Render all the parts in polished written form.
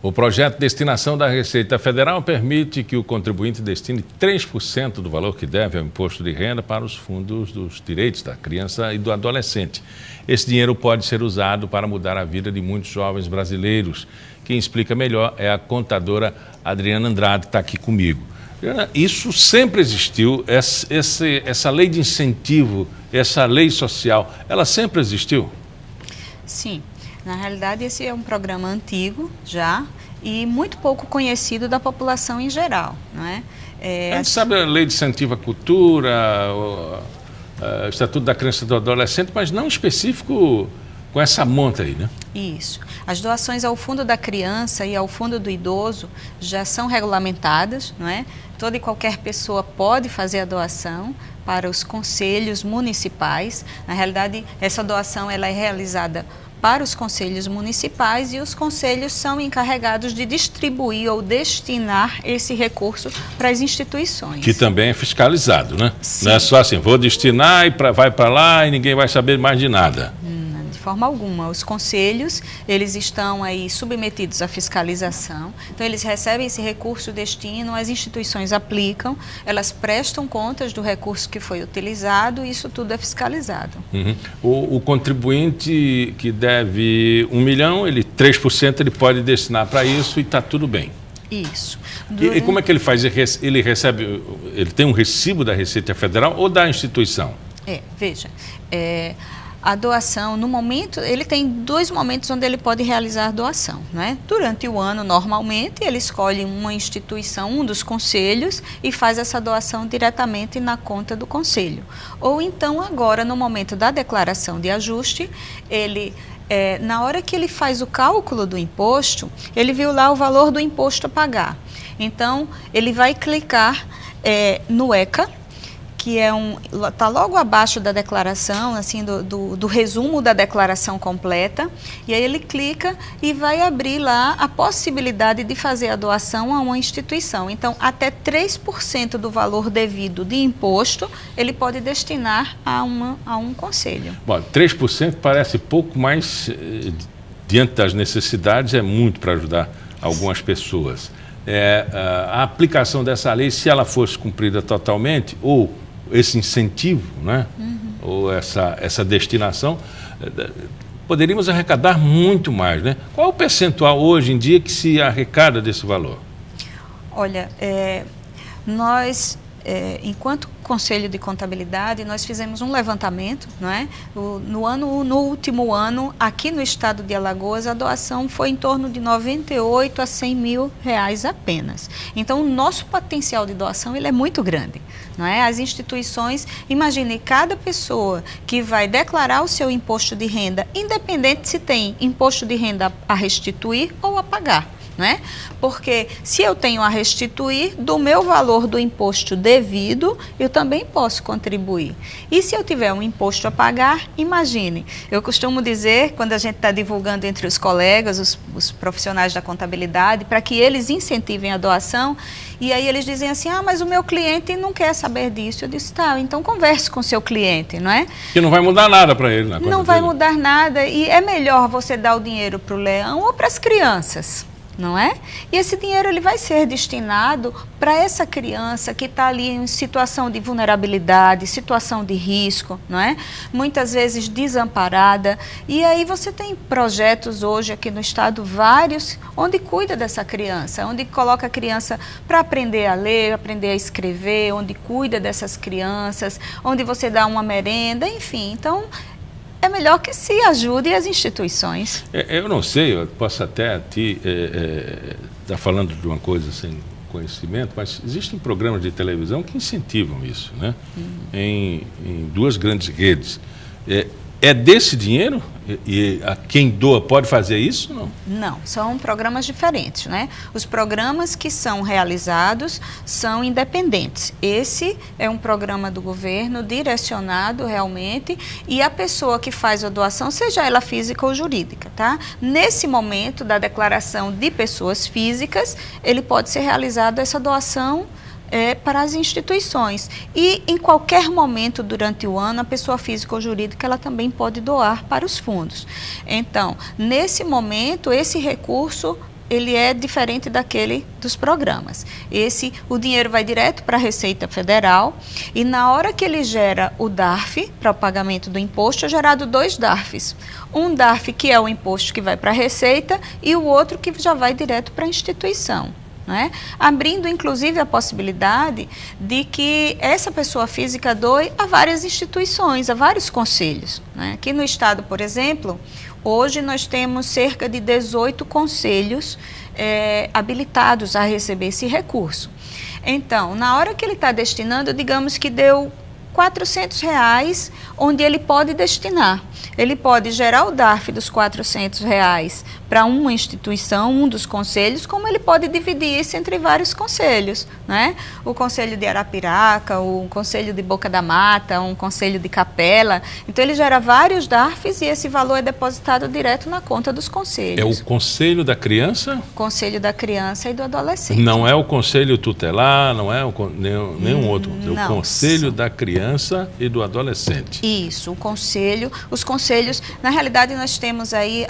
O projeto de destinação da Receita Federal permite que o contribuinte destine 3% do valor que deve ao imposto de renda para os fundos dos direitos da criança e do adolescente. Esse dinheiro pode ser usado para mudar a vida de muitos jovens brasileiros. Quem explica melhor é a contadora Adriana Andrade, que está aqui comigo. Isso sempre existiu, essa lei de incentivo, essa lei social, ela sempre existiu? Sim. Na realidade, esse é um programa antigo já e muito pouco conhecido da população em geral, não é? A gente sabe a lei de incentivo à cultura, o Estatuto da Criança e do Adolescente, mas não específico com essa monta aí, né? Isso. As doações ao Fundo da Criança e ao Fundo do Idoso já são regulamentadas, não é? Toda e qualquer pessoa pode fazer a doação para os conselhos municipais. Na realidade, essa doação ela é realizada para os conselhos municipais e os conselhos são encarregados de distribuir ou destinar esse recurso para as instituições. Que também é fiscalizado, né? Sim. Não é só assim, vou destinar e vai para lá e ninguém vai saber mais de nada. De forma alguma. Os conselhos, eles estão aí submetidos à fiscalização, então eles recebem esse recurso destino, as instituições aplicam, elas prestam contas do recurso que foi utilizado e isso tudo é fiscalizado. Uhum. O contribuinte que deve 1 milhão, 3% ele pode destinar para isso e está tudo bem. Isso. E como é que ele faz? Ele recebe, ele tem um recibo da Receita Federal ou da instituição? Veja, a doação, no momento, ele tem 2 momentos onde ele pode realizar a doação, né? Durante o ano, normalmente, ele escolhe uma instituição, um dos conselhos, e faz essa doação diretamente na conta do conselho. Ou então, agora, no momento da declaração de ajuste, ele, na hora que ele faz o cálculo do imposto, ele viu lá o valor do imposto a pagar. Então, ele vai clicar no ECA, que está logo abaixo da declaração, assim, do resumo da declaração completa, e aí ele clica e vai abrir lá a possibilidade de fazer a doação a uma instituição. Então, até 3% do valor devido de imposto, ele pode destinar a um conselho. Bom, 3% parece pouco, mas diante das necessidades é muito para ajudar algumas pessoas. A aplicação dessa lei, se ela fosse cumprida totalmente, ou esse incentivo, né? Ou essa destinação, poderíamos arrecadar muito mais, né? Qual é o percentual hoje em dia que se arrecada desse valor? Olha, nós, enquanto Conselho de Contabilidade, nós fizemos um levantamento, não é? No último ano, aqui no estado de Alagoas, a doação foi em torno de 98 a 100 mil reais apenas. Então, o nosso potencial de doação ele é muito grande, não é? As instituições, imagine, cada pessoa que vai declarar o seu imposto de renda, independente se tem imposto de renda a restituir ou a pagar. Né? Porque se eu tenho a restituir do meu valor do imposto devido, eu também posso contribuir. E se eu tiver um imposto a pagar, imagine, eu costumo dizer, quando a gente está divulgando entre os colegas, os profissionais da contabilidade, para que eles incentivem a doação, e aí eles dizem assim, mas o meu cliente não quer saber disso. Eu disse, tá, então converse com o seu cliente, não é? Que não vai mudar nada para ele na conta Não vai dele. mudar nada, e é melhor você dar o dinheiro para o leão ou para as crianças. Não é? E esse dinheiro ele vai ser destinado para essa criança que está ali em situação de vulnerabilidade, situação de risco, não é? Muitas vezes desamparada. E aí você tem projetos hoje aqui no estado, vários, onde cuida dessa criança, onde coloca a criança para aprender a ler, aprender a escrever, onde cuida dessas crianças, onde você dá uma merenda, enfim. Então, é melhor que se ajude as instituições. Eu não sei, eu posso até estar falando de uma coisa sem conhecimento, mas existem programas de televisão que incentivam isso, né? Em 2 grandes redes. É desse dinheiro? E a quem doa pode fazer isso? Não? Não, são programas diferentes, né? Os programas que são realizados são independentes. Esse é um programa do governo direcionado realmente e a pessoa que faz a doação, seja ela física ou jurídica, tá? Nesse momento da declaração de pessoas físicas, ele pode ser realizado essa doação para as instituições. E em qualquer momento durante o ano, a pessoa física ou jurídica ela também pode doar para os fundos. Então, nesse momento, esse recurso ele é diferente daquele dos programas. O dinheiro vai direto para a Receita Federal e na hora que ele gera o DARF, para o pagamento do imposto, é gerado 2 DARFs. Um DARF que é o imposto que vai para a Receita e o outro que já vai direto para a instituição. Né? Abrindo, inclusive, a possibilidade de que essa pessoa física doe a várias instituições, a vários conselhos. Né? Aqui no estado, por exemplo, hoje nós temos cerca de 18 conselhos habilitados a receber esse recurso. Então, na hora que ele está destinando, digamos que deu R$400, onde ele pode destinar. Ele pode gerar o DARF dos R$400 para uma instituição, um dos conselhos, como ele pode dividir isso entre vários conselhos, né? O Conselho de Arapiraca, o Conselho de Boca da Mata, um Conselho de Capela. Então, ele gera vários DARFs e esse valor é depositado direto na conta dos conselhos. É o Conselho da Criança? Conselho da Criança e do Adolescente. Não é o Conselho Tutelar, não é nenhum outro. É o Conselho da Criança e do Adolescente. Isso, os conselhos, na realidade nós temos aí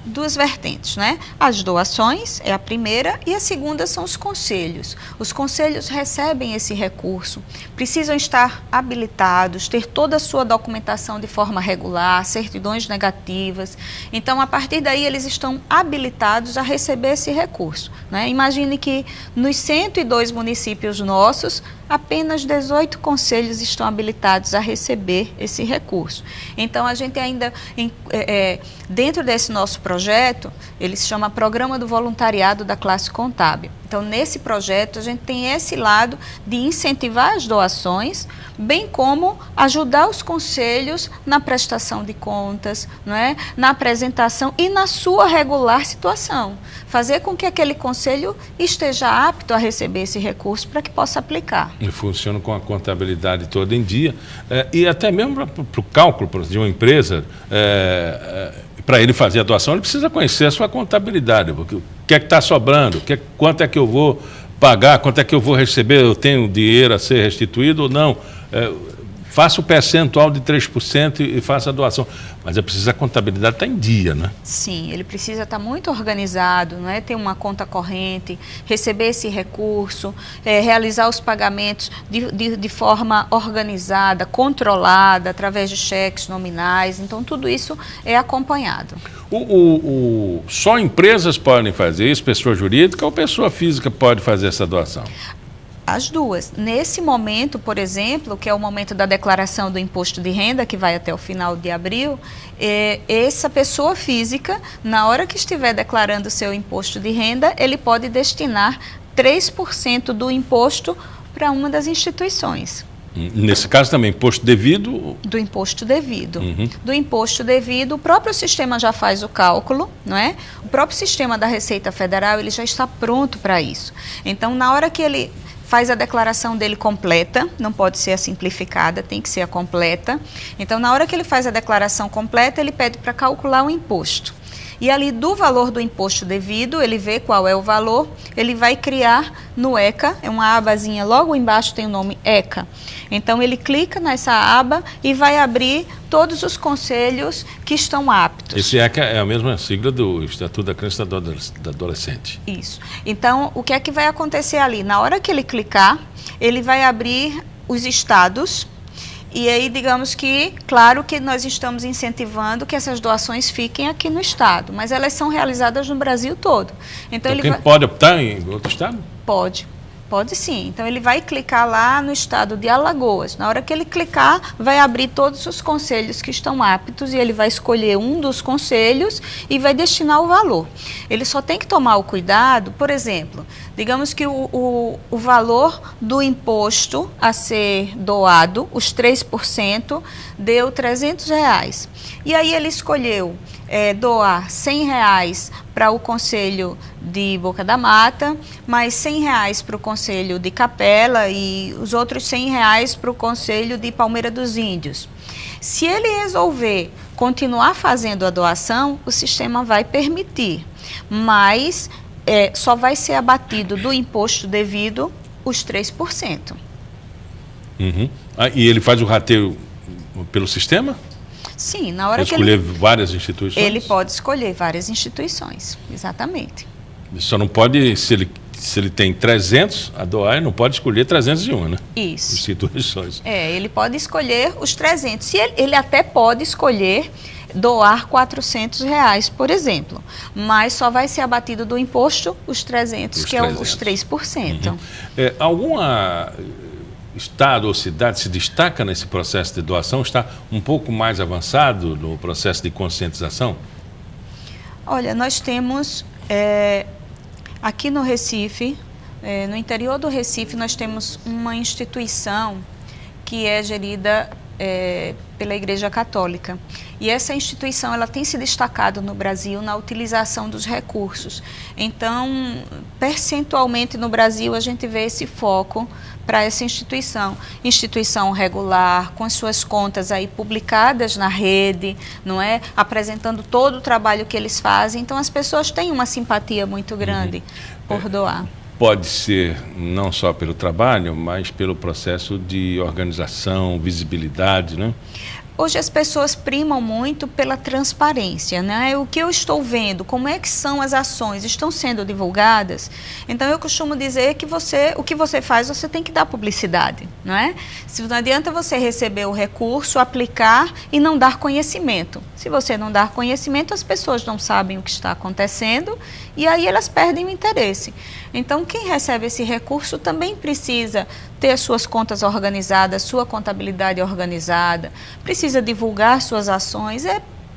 duas vertentes, né? As doações é a primeira e a segunda são os conselhos. Os conselhos recebem esse recurso, precisam estar habilitados, ter toda a sua documentação de forma regular, certidões negativas. Então, a partir daí, eles estão habilitados a receber esse recurso, né? Imagine que nos 102 municípios nossos, apenas 18 conselhos estão habilitados a receber esse recurso. Então, a gente ainda, dentro desse nosso projeto, ele se chama Programa do Voluntariado da Classe Contábil. Então, nesse projeto, a gente tem esse lado de incentivar as doações, bem como ajudar os conselhos na prestação de contas, não é? Na apresentação e na sua regular situação. Fazer com que aquele conselho esteja apto a receber esse recurso para que possa aplicar. E funciona com a contabilidade toda em dia. E até mesmo para o cálculo de uma empresa, para ele fazer a doação, ele precisa conhecer a sua contabilidade. O que é que está sobrando? Quanto é que eu vou pagar? Quanto é que eu vou receber? Eu tenho dinheiro a ser restituído ou não? Faça o percentual de 3% e faça a doação. Mas é preciso a contabilidade estar em dia, né? Sim, ele precisa estar muito organizado, não é? Ter uma conta corrente, receber esse recurso, realizar os pagamentos de forma organizada, controlada, através de cheques nominais. Então, tudo isso é acompanhado. Só empresas podem fazer isso, pessoa jurídica ou pessoa física pode fazer essa doação? As duas. Nesse momento, por exemplo, que é o momento da declaração do imposto de renda, que vai até o final de abril, essa pessoa física, na hora que estiver declarando o seu imposto de renda, ele pode destinar 3% do imposto para uma das instituições. Nesse caso também, imposto devido? Do imposto devido. Uhum. Do imposto devido, o próprio sistema já faz o cálculo, não é? O próprio sistema da Receita Federal, ele já está pronto para isso. Então, na hora que ele faz a declaração dele completa, não pode ser a simplificada, tem que ser a completa. Então, na hora que ele faz a declaração completa, ele pede para calcular o imposto. E ali do valor do imposto devido, ele vê qual é o valor, ele vai criar no ECA, é uma abazinha, logo embaixo tem o nome ECA. Então, ele clica nessa aba e vai abrir todos os conselhos que estão aptos. Esse ECA é a mesma sigla do Estatuto da Criança e do Adolescente. Isso. Então, o que é que vai acontecer ali? Na hora que ele clicar, ele vai abrir os estados. E aí, digamos que, claro que nós estamos incentivando que essas doações fiquem aqui no estado, mas elas são realizadas no Brasil todo. Então quem pode optar em outro estado? Pode sim. Então, ele vai clicar lá no estado de Alagoas. Na hora que ele clicar, vai abrir todos os conselhos que estão aptos e ele vai escolher um dos conselhos e vai destinar o valor. Ele só tem que tomar o cuidado, por exemplo, digamos que o valor do imposto a ser doado, os 3%, deu R$300. E aí ele escolheu doar R$100 para o Conselho de Boca da Mata, mais R$100 para o Conselho de Capela e os outros R$100 para o Conselho de Palmeira dos Índios. Se ele resolver continuar fazendo a doação, o sistema vai permitir, mas só vai ser abatido do imposto devido os 3%. Uhum. E ele faz o rateio pelo sistema? Sim, na hora que escolher várias instituições? Ele pode escolher várias instituições, exatamente. Só não pode, se ele tem 300 a doar, ele não pode escolher 301, né? Isso. Instituições. Ele pode escolher os 300. Ele até pode escolher doar R$400, por exemplo, mas só vai ser abatido do imposto os 300, que é os 3%. Uhum. Alguma estado ou cidade se destaca nesse processo de doação? Está um pouco mais avançado no processo de conscientização? Olha, nós temos aqui no Recife, no interior do Recife, nós temos uma instituição que é gerida pela Igreja Católica. E essa instituição, ela tem se destacado no Brasil na utilização dos recursos. Então, percentualmente no Brasil, a gente vê esse foco para essa instituição. Instituição regular, com as suas contas aí publicadas na rede, não é? Apresentando todo o trabalho que eles fazem. Então, as pessoas têm uma simpatia muito grande por doar. Pode ser não só pelo trabalho, mas pelo processo de organização, visibilidade, né? Hoje as pessoas primam muito pela transparência, né? O que eu estou vendo, como é que são as ações, estão sendo divulgadas? Então eu costumo dizer que o que você faz, você tem que dar publicidade, não é? Se não adianta você receber o recurso, aplicar e não dar conhecimento. Se você não dar conhecimento, as pessoas não sabem o que está acontecendo e aí elas perdem o interesse. Então quem recebe esse recurso também precisa ter as suas contas organizadas, sua contabilidade organizada, precisa divulgar suas ações,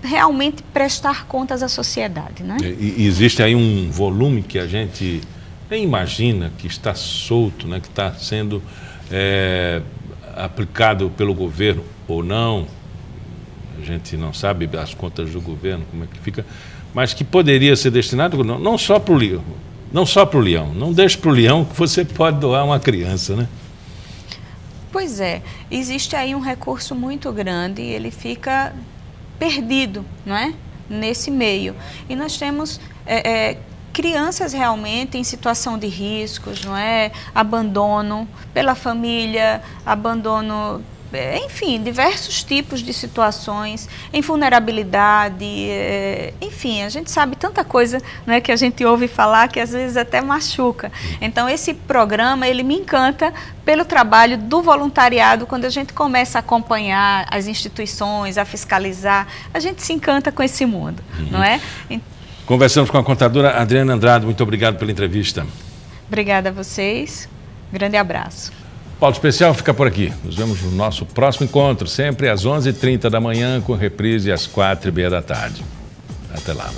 realmente prestar contas à sociedade, né? E existe aí um volume que a gente nem imagina que está solto, né, que está sendo aplicado pelo governo ou não. A gente não sabe as contas do governo, como é que fica, mas que poderia ser destinado não só para o leão, não deixe para o leão que você pode doar uma criança, né? Pois é, existe aí um recurso muito grande e ele fica perdido, não é? Nesse meio. E nós temos crianças realmente em situação de riscos, não é? Abandono pela família, abandono, enfim, diversos tipos de situações, em vulnerabilidade, enfim, a gente sabe tanta coisa, né, que a gente ouve falar que às vezes até machuca. Então esse programa, ele me encanta pelo trabalho do voluntariado. Quando a gente começa a acompanhar as instituições, a fiscalizar, a gente se encanta com esse mundo, não é? Conversamos com a contadora Adriana Andrade, muito obrigado pela entrevista. Obrigada a vocês, grande abraço. Pauta Especial fica por aqui. Nos vemos no nosso próximo encontro, sempre às 11h30 da manhã, com reprise às 4h30 da tarde. Até lá.